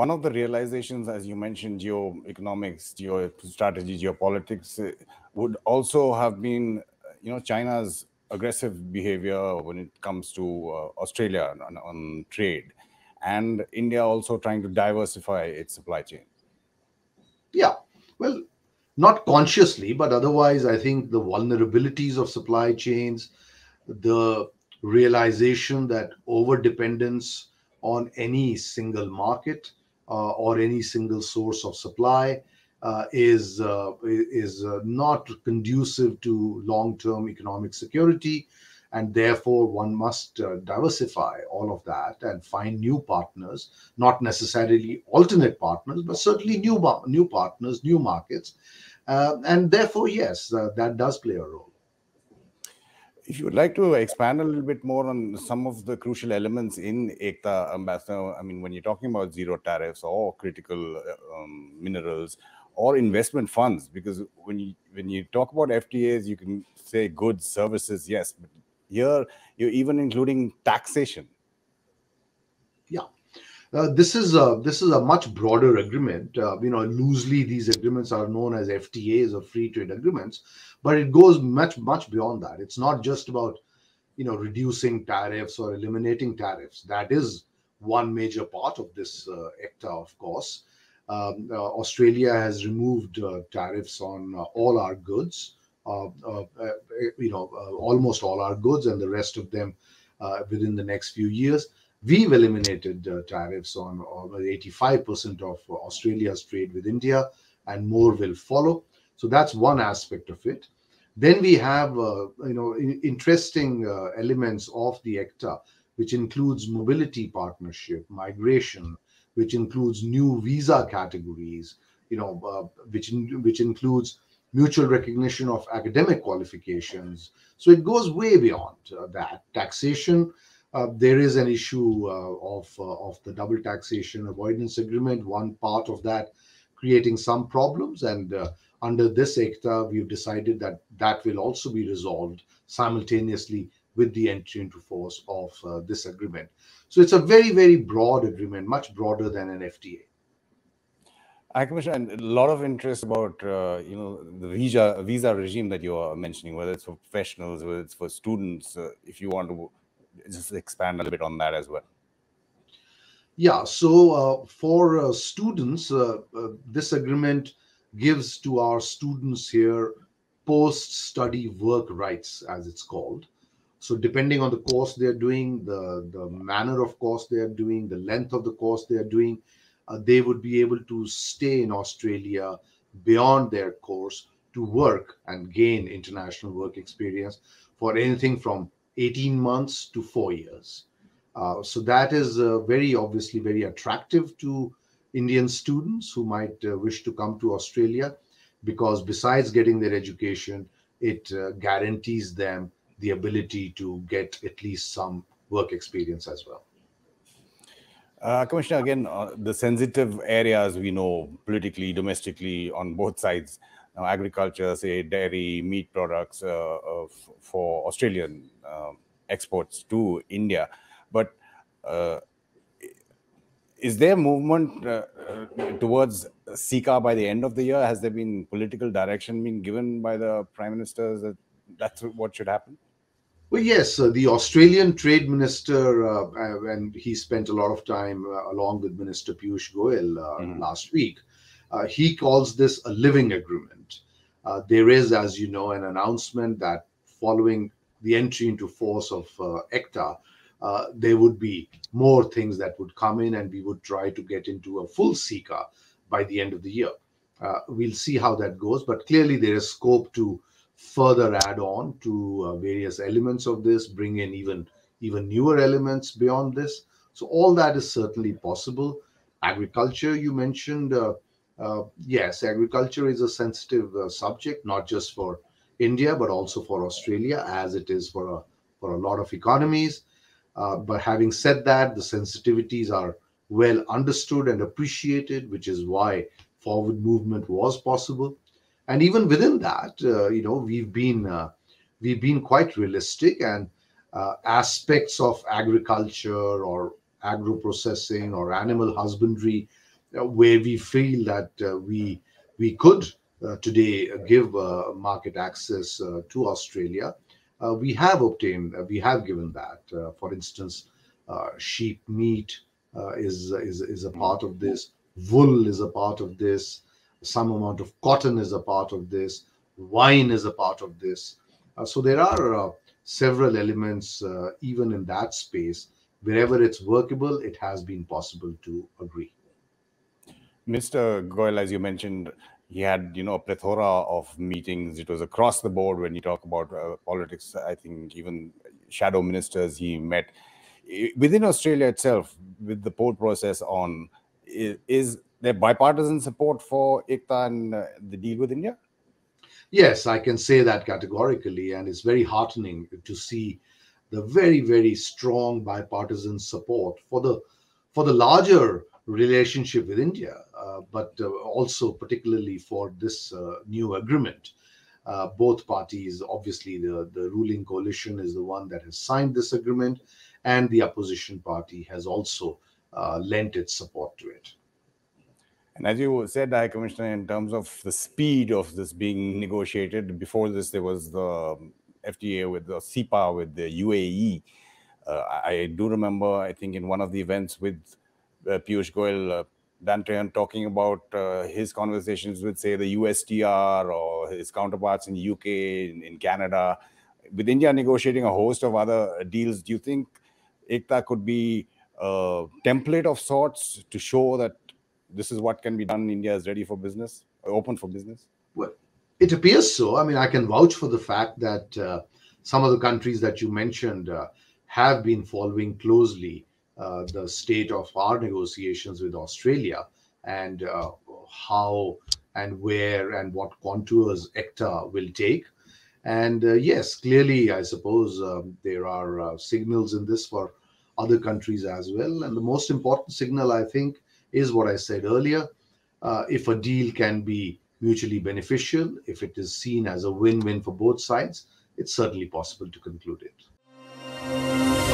one of the realizations, as you mentioned, geoeconomics, geostrategy, geopolitics, would also have been, China's aggressive behavior when it comes to Australia on trade, and India also trying to diversify its supply chain. Yeah, well, not consciously, but otherwise, I think the vulnerabilities of supply chains, the realization that over dependence on any single market or any single source of supply is not conducive to long-term economic security, and therefore one must diversify all of that and find new partners, not necessarily alternate partners, but certainly new partners, new markets, and therefore, yes, that does play a role. If you would like to expand a little bit more on some of the crucial elements in ECTA, Ambassador, I mean, when you're talking about zero tariffs or critical minerals or investment funds, because when you talk about FTAs, you can say goods, services, yes, but here you're even including taxation. Yeah. This is a much broader agreement. Loosely these agreements are known as FTAs or free trade agreements, but it goes much beyond that. It's not just about reducing tariffs or eliminating tariffs. That is one major part of this ECTA, of course. Australia has removed tariffs on all our goods, almost all our goods, and the rest of them within the next few years. We've eliminated tariffs on 85% of Australia's trade with India, and more will follow. So that's one aspect of it. Then we have, interesting elements of the ECTA, which includes mobility partnership, migration, which includes new visa categories, which includes mutual recognition of academic qualifications. So it goes way beyond that. Taxation. There is an issue of the double taxation avoidance agreement, one part of that creating some problems. And under this ECTA, we've decided that that will also be resolved simultaneously with the entry into force of this agreement. So it's a very broad agreement, much broader than an FTA. Commissioner, and a lot of interest about the visa regime that you are mentioning, whether it's for professionals, whether it's for students. If you want to just expand a little bit on that as well. Yeah, so for students, this agreement gives to our students here post-study work rights, as it's called. So depending on the course they're doing, the manner of course they are doing, the length of the course they are doing, they would be able to stay in Australia beyond their course to work and gain international work experience for anything from 18 months to 4 years. So that is very obviously very attractive to Indian students who might wish to come to Australia, because besides getting their education, it guarantees them the ability to get at least some work experience as well. Commissioner, again, the sensitive areas we know politically, domestically, on both sides, agriculture, say dairy, meat products for Australian exports to India. But is there movement towards SICA by the end of the year? Has there been political direction being given by the Prime Minister that that's what should happen? Well, yes, the Australian Trade Minister, and he spent a lot of time along with Minister Piyush Goyal last week, he calls this a living agreement. There is, as you know, an announcement that following the entry into force of ECTA, there would be more things that would come in, and we would try to get into a full SICA by the end of the year. We'll see how that goes, but clearly there is scope to further add on to various elements of this, bring in even newer elements beyond this. So all that is certainly possible. Agriculture, you mentioned, yes, agriculture is a sensitive subject, not just for India, but also for Australia, as it is for a lot of economies. But having said that, the sensitivities are well understood and appreciated, which is why forward movement was possible. And even within that, we've been quite realistic, and aspects of agriculture or agro processing or animal husbandry where we feel that we could today give market access to Australia. We have obtained, we have given that. For instance, sheep meat is a part of this. Wool is a part of this. Some amount of cotton is a part of this. Wine is a part of this. So there are several elements, even in that space. Wherever it's workable, it has been possible to agree. Mr. Goyal, as you mentioned, he had, a plethora of meetings. It was across the board when you talk about politics. I think even shadow ministers he met. Within Australia itself, with the poll process on, is there bipartisan support for ECTA and the deal with India? Yes, I can say that categorically, and it's very heartening to see the very, very strong bipartisan support for the larger relationship with India, but also particularly for this new agreement. Both parties, obviously, the ruling coalition is the one that has signed this agreement, and the opposition party has also lent its support to it. And as you said, High Commissioner, in terms of the speed of this being negotiated, before this there was the FTA with the CEPA with the UAE. I do remember, I think in one of the events with Piyush Goyal, Dan Trahan talking about his conversations with, say, the USTR or his counterparts in the UK, in Canada, with India negotiating a host of other deals. Do you think ECTA could be a template of sorts to show that this is what can be done? India is ready for business, open for business? Well, it appears so. I mean, I can vouch for the fact that some of the countries that you mentioned have been following closely the state of our negotiations with Australia, and how and where and what contours ECTA will take. And yes, clearly, I suppose there are signals in this for other countries as well. And the most important signal, I think, is what I said earlier. If a deal can be mutually beneficial, if it is seen as a win win for both sides, it's certainly possible to conclude it.